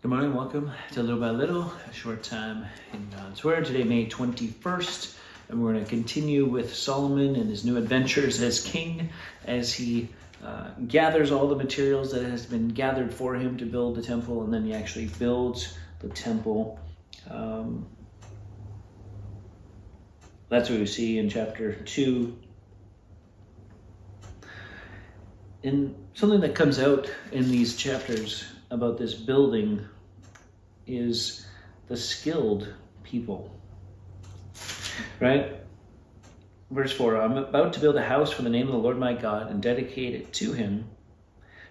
Good morning, welcome to Little by Little, a short time in God's Word. Today, May 21st, and we're going to continue with Solomon and his new adventures as king, as he gathers all the materials that has been gathered for him to build the temple, and then he actually builds the temple. That's what we see in chapter 2. And something that comes out in these chapters about this building is the skilled people, right? Verse 4, I'm about to build a house for the name of the Lord my God and dedicate it to him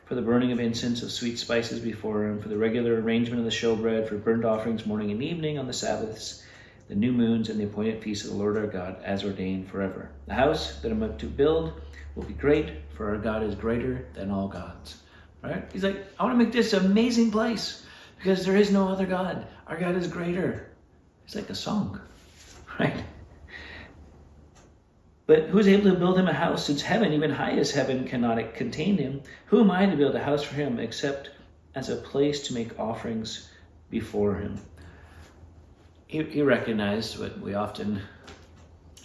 for the burning of incense of sweet spices before him, for the regular arrangement of the showbread, for burnt offerings morning and evening on the Sabbaths, the new moons, and the appointed feasts of the Lord our God, as ordained forever. The house that I'm about to build will be great, for our God is greater than all gods. Right? He's like, I want to make this an amazing place because there is no other God. Our God is greater. It's like a song, right? But who's able to build him a house since heaven, even high as heaven, cannot contain him? Who am I to build a house for him except as a place to make offerings before him? He recognized what we often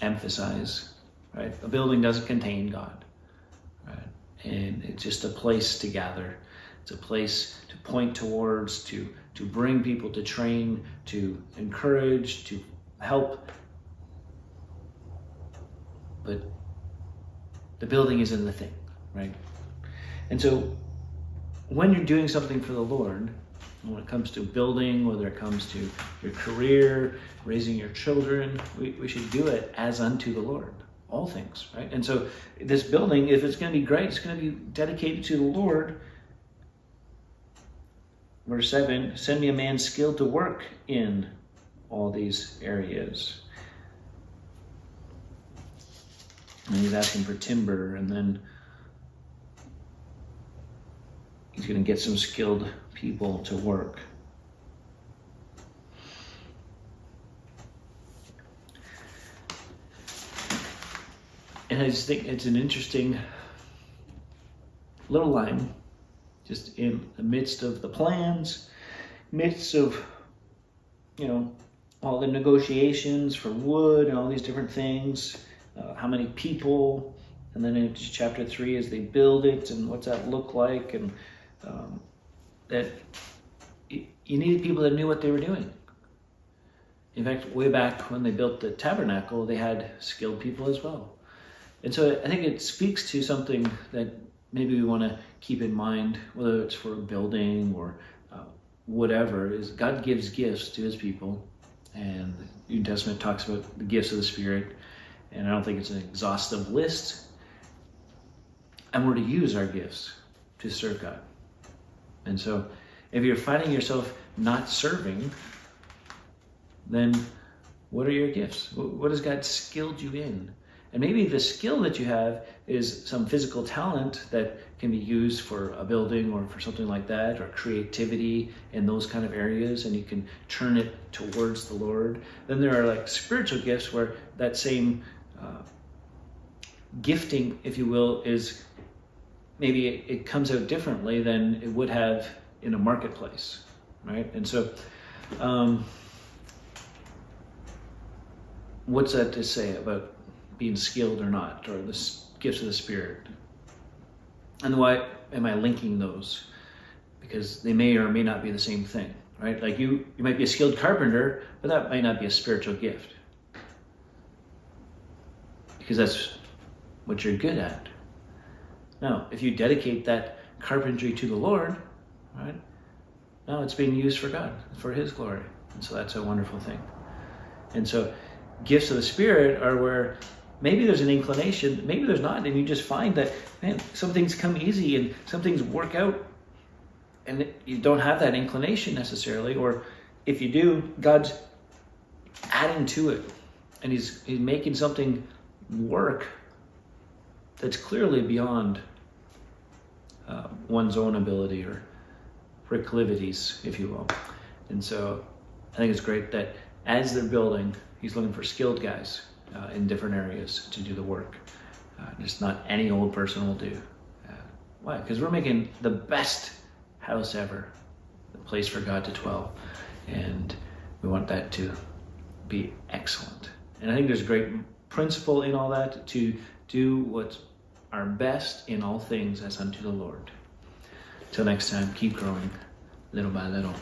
emphasize, right? A building doesn't contain God. And it's just a place to gather. It's a place to point towards, to bring people, to train, to encourage, to help. But the building isn't the thing, right? And so when you're doing something for the Lord, when it comes to building, whether it comes to your career, raising your children, we should do it as unto the Lord. All things, right? And so this building, if it's going to be great, it's going to be dedicated to the Lord. Verse 7, send me a man skilled to work in all these areas. And he's asking for timber, and then he's going to get some skilled people to work. And I just think it's an interesting little line, just in the midst of the plans, midst of, all the negotiations for wood and all these different things, how many people, and then in chapter 3 as they build it and what's that look like, and that you needed people that knew what they were doing. In fact, way back when they built the tabernacle, they had skilled people as well. And so I think it speaks to something that maybe we want to keep in mind, whether it's for building or whatever, is God gives gifts to his people. And the New Testament talks about the gifts of the Spirit. And I don't think it's an exhaustive list. And we're to use our gifts to serve God. And so if you're finding yourself not serving, then what are your gifts? What has God skilled you in? And maybe the skill that you have is some physical talent that can be used for a building or for something like that, or creativity in those kind of areas, and you can turn it towards the Lord. Then there are like spiritual gifts where that same gifting, if you will, is maybe it comes out differently than it would have in a marketplace, right? And so what's that to say about being skilled or not, or the gifts of the Spirit? And why am I linking those? Because they may or may not be the same thing, right? Like you might be a skilled carpenter, but that might not be a spiritual gift, because that's what you're good at. Now, if you dedicate that carpentry to the Lord, right, now it's being used for God, for his glory. And so that's a wonderful thing. And so gifts of the Spirit are where maybe there's an inclination, maybe there's not, and you just find that, man, some things come easy and some things work out, and you don't have that inclination necessarily, or if you do, God's adding to it, and he's making something work that's clearly beyond one's own ability or proclivities, if you will. And so I think it's great that as they're building, he's looking for skilled guys in different areas to do the work. Just not any old person will do. Why? Because we're making the best house ever. the place for God to dwell. And we want that to be excellent. And I think there's a great principle in all that, to do what's our best in all things as unto the Lord. Till next time, keep growing little by little.